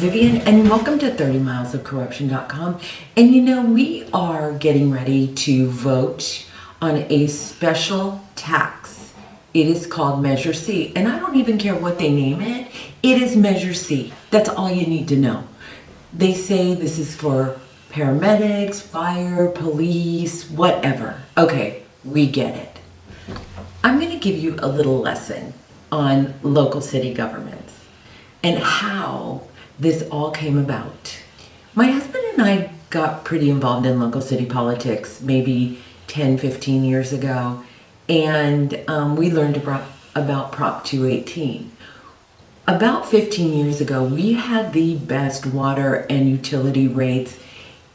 Vivian, and welcome to 30milesofcorruption.com. And we are getting ready to vote on a special tax. It is called Measure C, and I don't even care what they name it. It is Measure C. That's all you need to know. They say this is for paramedics, fire, police, whatever. Okay, we get it. I'm going to give you a little lesson on local city governments and how this all came about. My husband and I got pretty involved in local city politics maybe 10, 15 years ago, and we learned about Prop 218. About 15 years ago, we had the best water and utility rates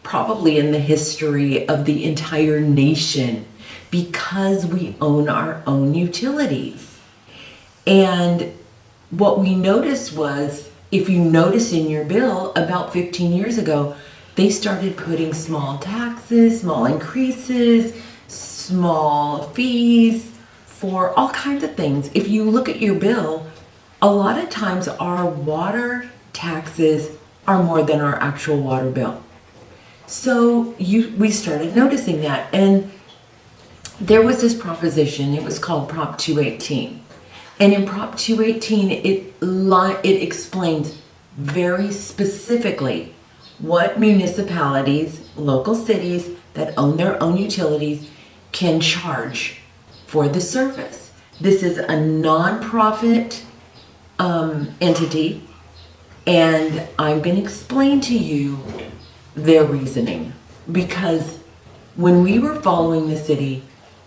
probably in the history of the entire nation because we own our own utilities. And what we noticed was, if you notice in your bill, about 15 years ago, they started putting small taxes, small increases, small fees for all kinds of things. If you look at your bill, a lot of times our water taxes are more than our actual water bill. So we started noticing that, and there was this proposition. It was called Prop 218. And in Prop 218, it explains very specifically what municipalities, local cities that own their own utilities can charge for the service. This is a nonprofit entity, and I'm going to explain to you their reasoning. Because when we were following the city,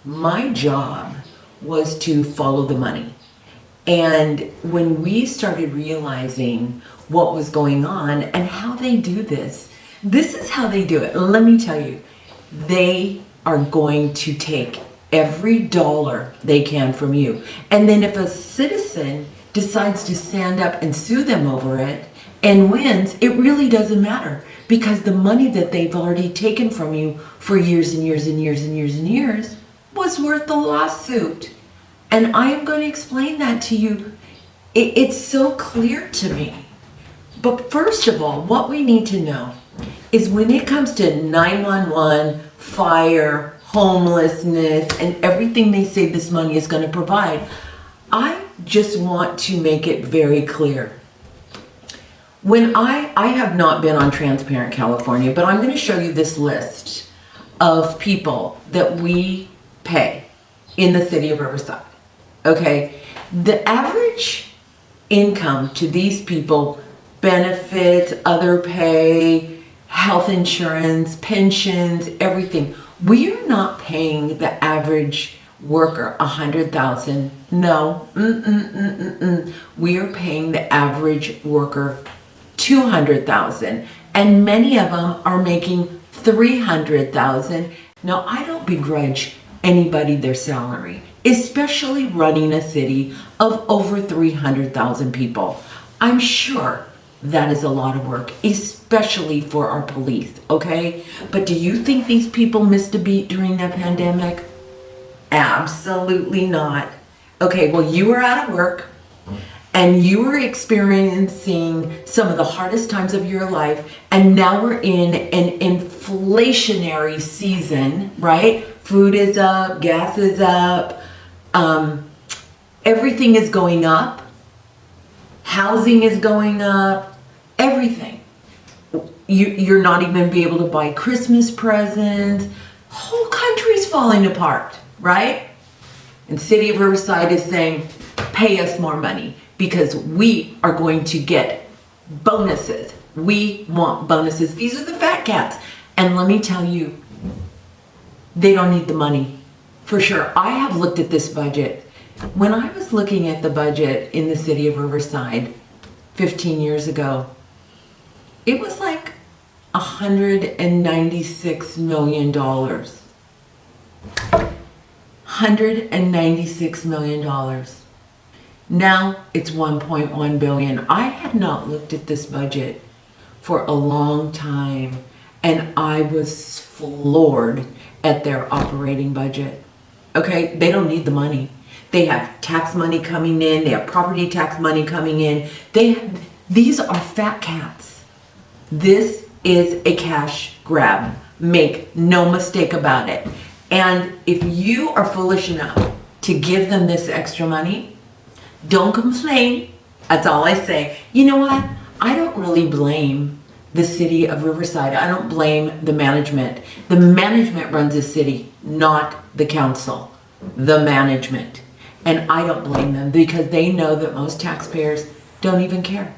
my job was to follow the money. And when we started realizing what was going on and how they do this is how they do it. Let me tell you, they are going to take every dollar they can from you. And then if a citizen decides to stand up and sue them over it and wins, it really doesn't matter, because the money that they've already taken from you for years and years and years and years and years was worth the lawsuit. And I am going to explain that to you. It's so clear to me. But first of all, what we need to know is when it comes to 911, fire, homelessness, and everything they say this money is going to provide, I just want to make it very clear. When I have not been on Transparent California, but I'm going to show you this list of people that we pay in the city of Riverside. Okay, the average income to these people, benefits, other pay, health insurance, pensions, everything. We are not paying the average worker $100,000. No, we are paying the average worker $200,000, and many of them are making $300,000. Now, I don't begrudge anybody their salary, especially running a city of over 300,000 people. I'm sure that is a lot of work, especially for our police, okay? But do you think these people missed a beat during the pandemic? Absolutely not. Okay, well, you were out of work and you were experiencing some of the hardest times of your life, and now we're in an inflationary season, right? Food is up, gas is up, everything is going up, housing is going up, everything. You're not even going to be able to buy Christmas presents. Whole country's falling apart, right? And City of Riverside is saying, pay us more money because we are going to get bonuses. We want bonuses. These are the fat cats. And let me tell you, they don't need the money, for sure. I have looked at this budget. When I was looking at the budget in the city of Riverside 15 years ago, it was like $196 million. $196 million. Now it's 1.1 billion. I had not looked at this budget for a long time, and I was floored at their operating budget. Okay, they don't need the money. They have tax money coming in, they have property tax money coming in. These are fat cats. This is a cash grab. Make no mistake about it. And if you are foolish enough to give them this extra money, don't complain. That's all I say. You know what? I don't really blame the city of Riverside. I don't blame the management. The management runs the city, not the council. The management. And I don't blame them because they know that most taxpayers don't even care.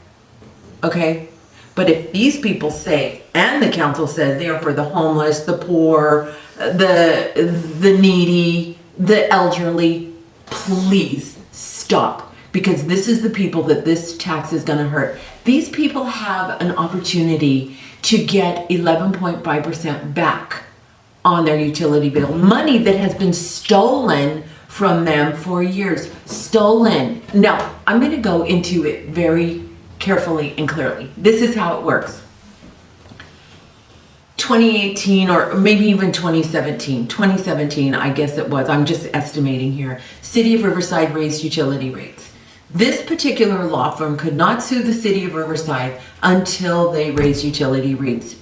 Okay? But if these people say, and the council says they are for the homeless, the poor, the needy, the elderly, please stop. Because this is the people that this tax is going to hurt. These people have an opportunity to get 11.5% back on their utility bill. Money that has been stolen from them for years. Stolen. Now, I'm going to go into it very carefully and clearly. This is how it works. 2018 or maybe even 2017, I guess it was. I'm just estimating here. City of Riverside raised utility rates. This particular law firm could not sue the City of Riverside until they raised utility rates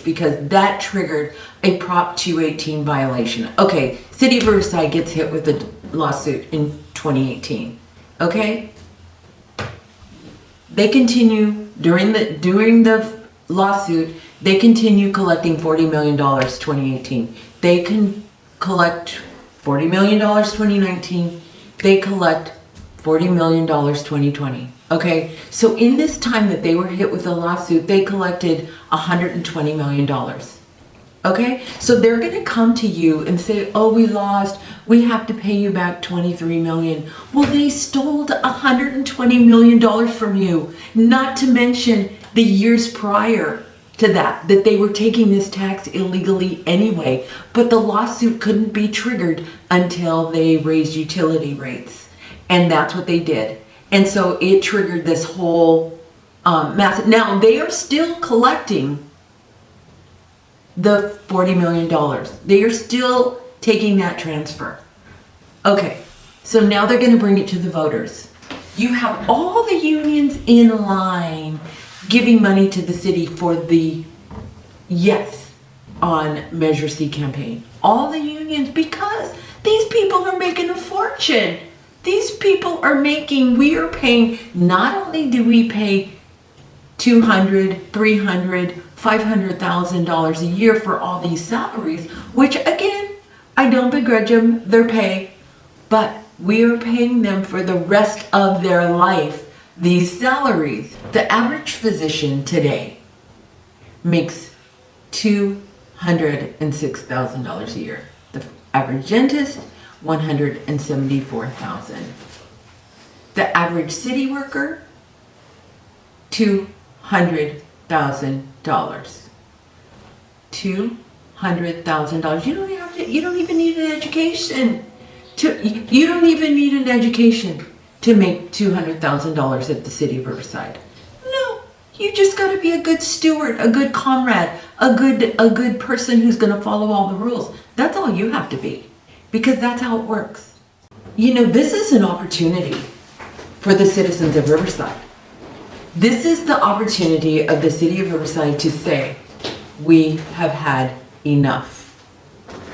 because that triggered a Prop 218 violation. Okay, City of Riverside gets hit with a lawsuit in 2018. Okay? They continue, during the lawsuit, they continue collecting $40 million 2018. They can collect $40 million 2019. They collect $40 million 2020. Okay, so in this time that they were hit with a lawsuit, they collected $120 million. Okay, so they're going to come to you and say, oh, we lost, we have to pay you back $23 million. Well, they stole $120 million from you, not to mention the years prior to that they were taking this tax illegally anyway, but the lawsuit couldn't be triggered until they raised utility rates. And that's what they did. And so it triggered this whole massive. Now, they are still collecting the $40 million. They are still taking that transfer. Okay, so now they're going to bring it to the voters. You have all the unions in line giving money to the city for the Yes on Measure C campaign. All the unions, because these people are making a fortune. These people are making, we are paying, not only do we pay $200,000, $300,000, $500,000 a year for all these salaries, which again, I don't begrudge them their pay, but we are paying them for the rest of their life these salaries. The average physician today makes $206,000 a year. The average dentist, $174,000. The average city worker, $200,000. $200,000. You don't even need an education to make $200,000 at the City of Riverside. No, you just got to be a good steward, a good comrade, a good person who's going to follow all the rules. That's all you have to be, because that's how it works. You know, this is an opportunity for the citizens of Riverside. This is the opportunity of the City of Riverside to say, we have had enough.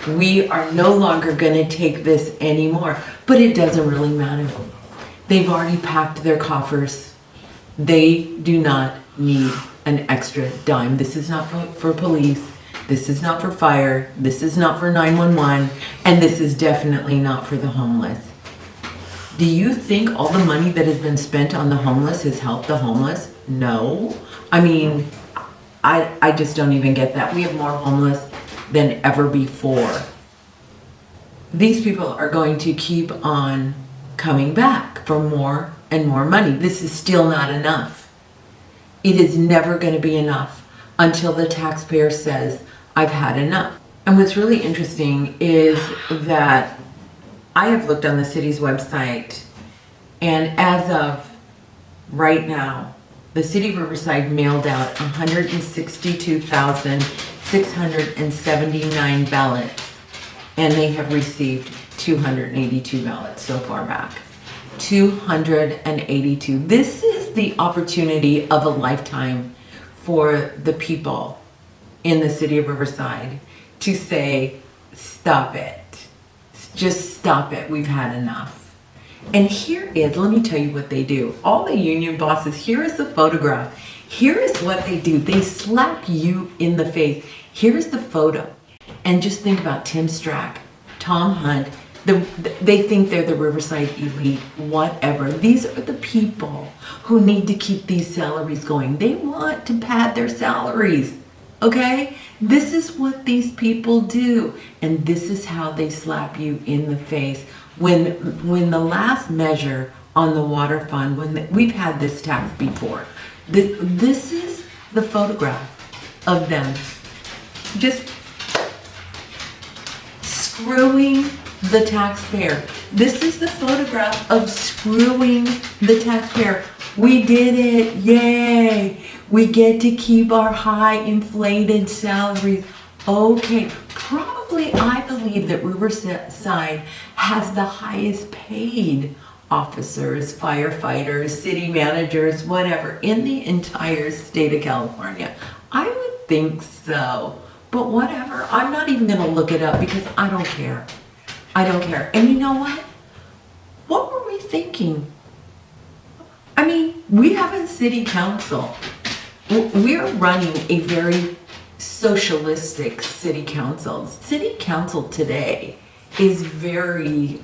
We are no longer going to take this anymore. But it doesn't really matter. They've already packed their coffers. They do not need an extra dime. This is not for police. This is not for fire. This is not for 911. And this is definitely not for the homeless. Do you think all the money that has been spent on the homeless has helped the homeless? No. I mean, I just don't even get that. We have more homeless than ever before. These people are going to keep on coming back for more and more money. This is still not enough. It is never going to be enough until the taxpayer says, I've had enough. And what's really interesting is that I have looked on the city's website, and as of right now, the City of Riverside mailed out 162,679 ballots, and they have received 282 ballots so far back. 282. This is the opportunity of a lifetime for the people in the city of Riverside to say, stop it. Just stop it. We've had enough. And here is, let me tell you what they do. All the union bosses, here is the photograph. Here is what they do. They slap you in the face. Here is the photo. And just think about Tim Strack, Tom Hunt. They think they're the Riverside elite, whatever. These are the people who need to keep these salaries going. They want to pad their salaries, okay? This is what these people do, and this is how they slap you in the face. When the last measure on the water fund, we've had this tax before, this is the photograph of them just screwing the taxpayer. This is the photograph of screwing the taxpayer. We did it, yay! We get to keep our high inflated salaries. Okay, probably I believe that Riverside has the highest paid officers, firefighters, city managers, whatever, in the entire state of California. I would think so, but whatever. I'm not even gonna look it up because I don't care. I don't care. And you know what? What were we thinking? I mean, we have a city council. We're running a very socialistic city council. City council today is very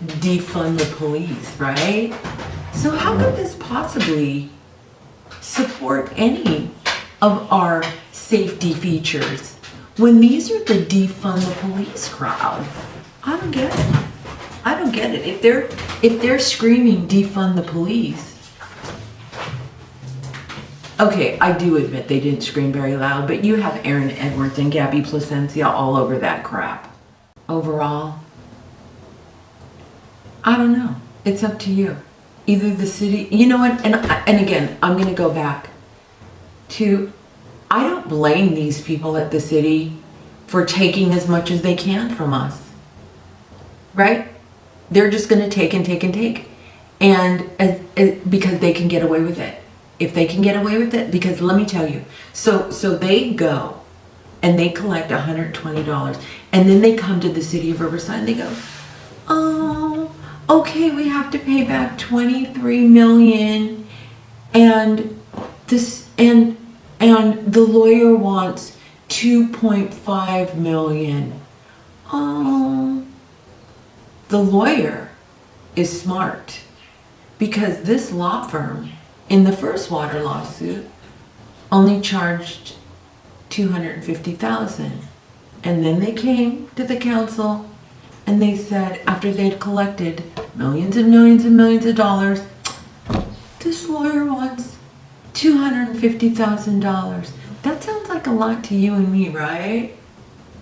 defund the police, right? So how could this possibly support any of our safety features when these are the defund the police crowd? I don't get it. I don't get it. If they're screaming defund the police, okay, I do admit they didn't scream very loud, but you have Aaron Edwards and Gabby Placencia all over that crap. Overall, I don't know. It's up to you. Either the city, you know what, and again, I'm going to go back to, I don't blame these people at the city for taking as much as they can from us, right? They're just going to take and take and take, and because they can get away with it. If they can get away with it, because let me tell you, so they go and they collect $120, and then they come to the city of Riverside and they go, oh, okay, we have to pay back $23 million, and this and the lawyer wants $2.5 million. Oh, the lawyer is smart, because this law firm in the first water lawsuit only charged $250,000, and then they came to the council and they said, after they'd collected millions and millions and millions of dollars, this lawyer wants $250,000. That sounds like a lot to you and me, right?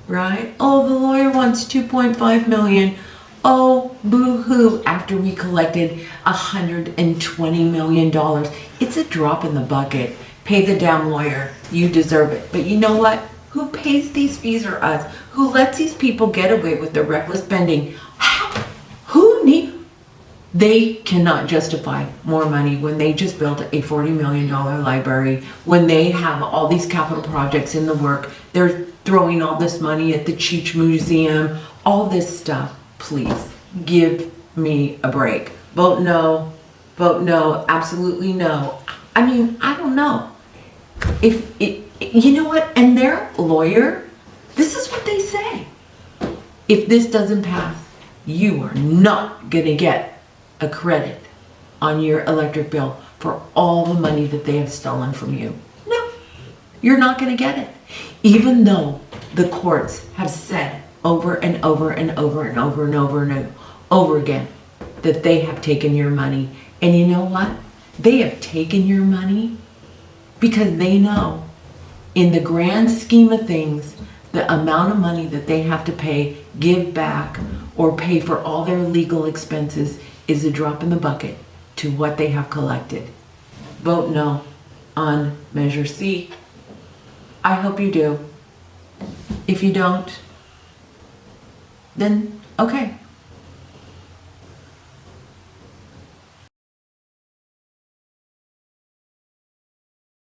Right? Oh, the lawyer wants $2.5 million. Oh, boo-hoo, after we collected $120 million. It's a drop in the bucket. Pay the damn lawyer. You deserve it. But you know what? Who pays these fees are us. Who lets these people get away with their reckless spending? How? They cannot justify more money when they just built a $40 million library, when they have all these capital projects in the work. They're throwing all this money at the Cheech Museum, all this stuff. Please give me a break. Vote no, absolutely no. I mean, I don't know. You know what? And their lawyer, this is what they say. If this doesn't pass, you are not gonna get a credit on your electric bill for all the money that they have stolen from you. No, you're not gonna get it. Even though the courts have said over and over and over and over and over and over again that they have taken your money. And you know what? They have taken your money because they know, in the grand scheme of things, the amount of money that they have to pay, give back, or pay for all their legal expenses is a drop in the bucket to what they have collected. Vote no on Measure C. I hope you do. If you don't, then okay.